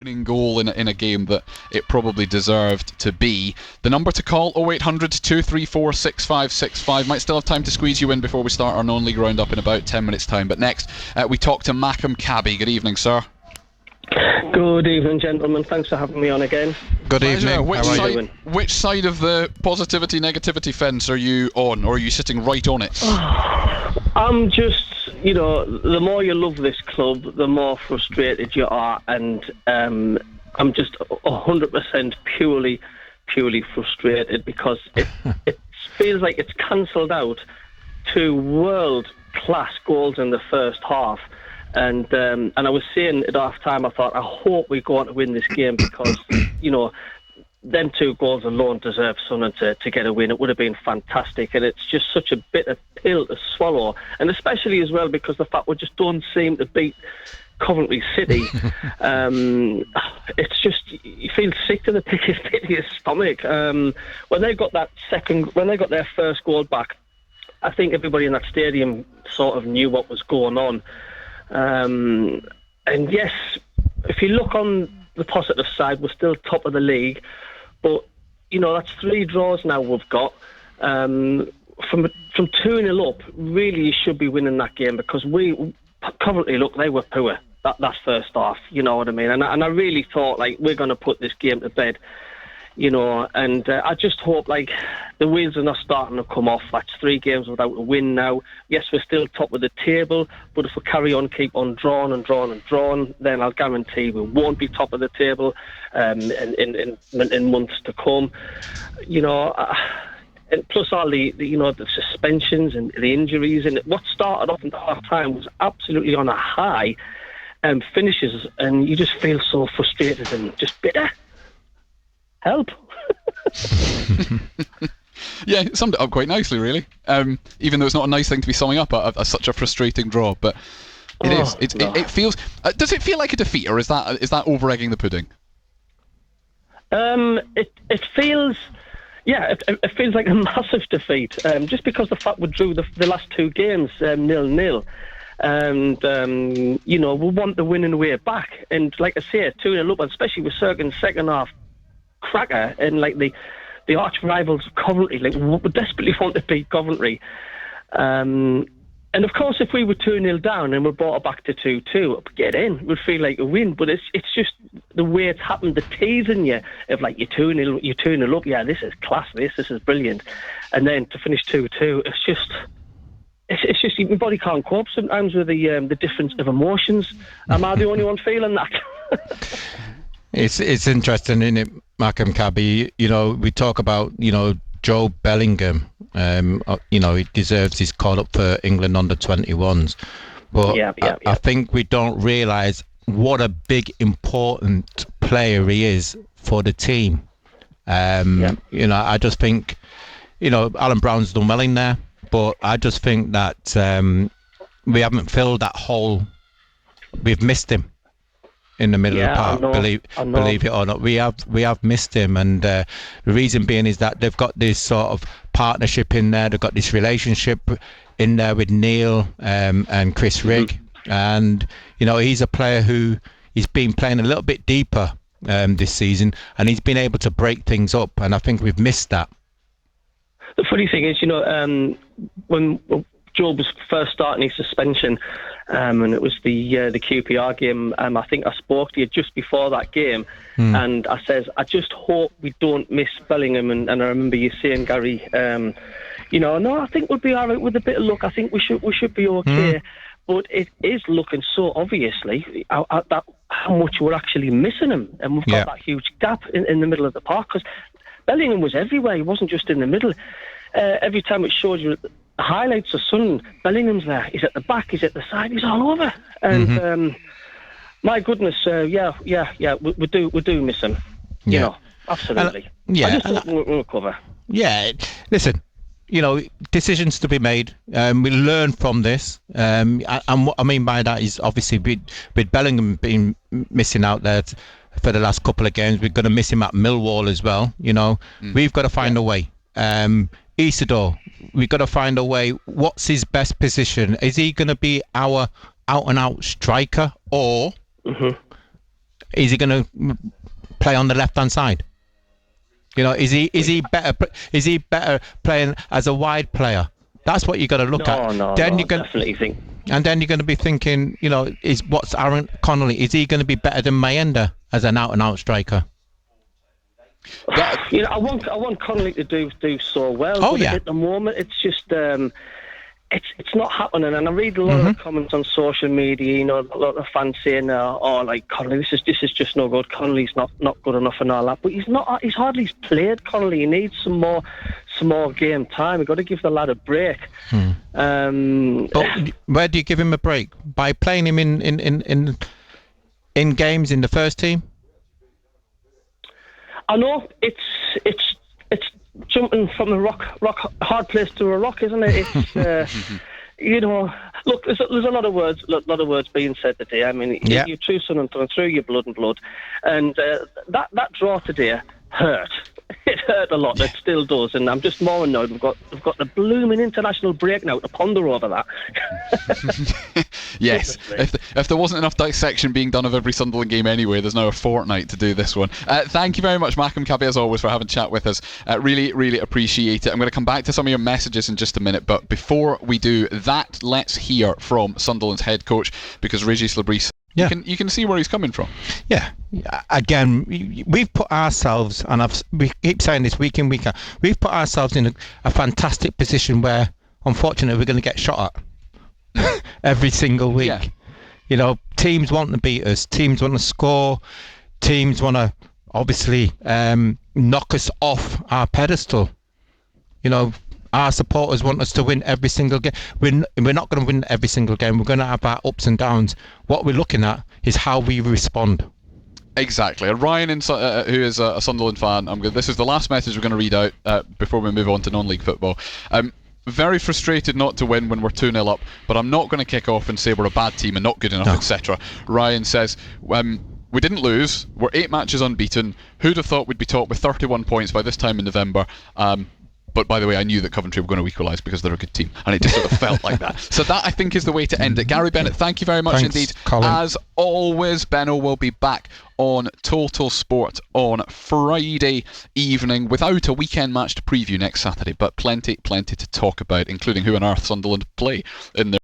winning goal in a game that it probably deserved to be. The number to call, 0800 234 6565. Might still have time to squeeze you in before we start our non-league roundup in about 10 minutes time. But next we talk to Mackem Cabbie. Good evening, sir. Good evening, gentlemen. Thanks for having me on again. Good evening. Which side of the positivity negativity fence are you on, or are you sitting right on it? I'm just, the more you love this club, the more frustrated you are, and I'm just 100% purely frustrated because it feels like it's cancelled out 2 world-class goals in the first half. And I was saying at half time, I thought, I hope we go on to win this game because, them 2 goals alone deserve something to get a win. It would have been fantastic, and it's just such a bitter pill to swallow. And especially as well because the fact we just don't seem to beat Coventry City. It's just, you feel sick to the pit of your stomach. When they got their first goal back, I think everybody in that stadium sort of knew what was going on. And yes, if you look on the positive side, we're still top of the league, but that's 3 draws now we've got. From 2-0 up, really you should be winning that game because Coventry, look, they were poor that first half, you know what I mean, and I really thought we're going to put this game to bed. And I just hope the wheels are not starting to come off. That's 3 games without a win now. Yes, we're still top of the table, but if we carry on, keep on drawing, then I'll guarantee we won't be top of the table in months to come. And plus all the suspensions and the injuries, and what started off in the half time was absolutely on a high, finishes, and you just feel so frustrated and just bitter. Help. Yeah, it summed it up quite nicely, really. Even though it's not a nice thing to be summing up such a frustrating draw, but it is. It feels. Does it feel like a defeat, or is that over-egging the pudding? It feels. Yeah, it feels like a massive defeat. Just because the fact we drew the last 2 games 0-0. And we want the winning way back. And like I say, 2-0 up, especially with Serkin's second half cracker, and the arch rivals of Coventry, we desperately want to beat Coventry. And of course, if we were 2-0 down and we brought it back to 2-2, get in, we'd feel like a win. But it's just the way it's happened, the teasing you of you're 2-0 up, yeah, this is class, this is brilliant. And then to finish 2-2, it's just your body can't cope sometimes with the difference of emotions. Am I the only one feeling that? It's interesting, isn't it, Mackem Cabbie? We talk about, Joe Bellingham. He deserves his call up for England under-21s. But I think we don't realise what a big, important player he is for the team. I just think, Alan Brown's done well in there, but I just think that we haven't filled that hole. We've missed him in the middle of the park, believe it or not. We have missed him, and the reason being is that they've got this sort of partnership in there. They've got this relationship in there with Neil and Chris Rigg, and he's a player who he's been playing a little bit deeper this season, and he's been able to break things up, and I think we've missed that. The funny thing is, when Joe was first starting his suspension, and it was the QPR game. I think I spoke to you just before that game, and I says, I just hope we don't miss Bellingham. And I remember you saying, Gary, no, I think we'll be all right with a bit of luck. I think we should be okay. But it is looking so obviously how much we're actually missing him, and we've got that huge gap in the middle of the park, because Bellingham was everywhere. He wasn't just in the middle. Every time it showed you the highlights of Sun, Bellingham's there. He's at the back, he's at the side, he's all over. And my goodness, we do miss him. Absolutely. I just think we'll recover. Yeah, listen, decisions to be made. We learn from this. And what I mean by that is obviously with Bellingham being missing out there for the last couple of games, we're going to miss him at Millwall as well. We've got to find a way. Isidore, we've got to find a way. What's his best position? Is he going to be our out-and-out striker, or Is he going to play on the left-hand side? You know, is he better playing as a wide player? That's what you got to look at. No, then I definitely think. And then you're going to be thinking, you know, what's Aaron Connolly? Is he going to be better than Mayenda as an out-and-out striker? You know, I want Connolly to do so well. Oh, but yeah. At the moment, it's just it's not happening. And I read a lot of comments on social media. You know, a lot of fans saying, "Oh, like Connolly, this is just no good. Connolly's not good enough and all that." But he's not. He's hardly played. Connolly. He needs some more game time. We've got to give the lad a break. But where do you give him a break? By playing him in games in the first team? I know it's jumping from a rock hard place to a rock, isn't it? It's you know, look, there's a lot of words being said today. I mean, you're true son and through your blood and blood, and that draw today hurt. It hurt a lot. It still does, and I'm just more annoyed. We've got the blooming international break now to ponder over that. Yes, if there wasn't enough dissection being done of every Sunderland game anyway, there's now a fortnight to do this one. Thank you very much, Mackem Cabbie, as always, for having a chat with us. Really, really appreciate it. I'm going to come back to some of your messages in just a minute, but before we do that, let's hear from Sunderland's head coach, because Régis Lebris. Yeah. You can see where he's coming from. Yeah. Again, we've put ourselves, and we keep saying this week in, week out, we've put ourselves in a fantastic position where, unfortunately, we're going to get shot at every single week. Yeah. You know, teams want to beat us. Teams want to score. Teams want to, obviously, knock us off our pedestal. You know, our supporters want us to win every single game. We're not going to win every single game. We're going to have our ups and downs. What we're looking at is how we respond. Exactly. Ryan, who is a Sunderland fan, this is the last message we're going to read out before we move on to non-league football. Very frustrated not to win when we're 2-0 up, but I'm not going to kick off and say we're a bad team and not good enough, etc. Ryan says, we didn't lose. We're 8 matches unbeaten. Who'd have thought we'd be top with 31 points by this time in November? But by the way, I knew that Coventry were going to equalise because they're a good team, and it just sort of felt like that. So that, I think, is the way to end it. Gary Bennett, thank you very much. Thanks, indeed. Colin. As always, Benno will be back on Total Sport on Friday evening without a weekend match to preview next Saturday, but plenty to talk about, including who on earth Sunderland play in their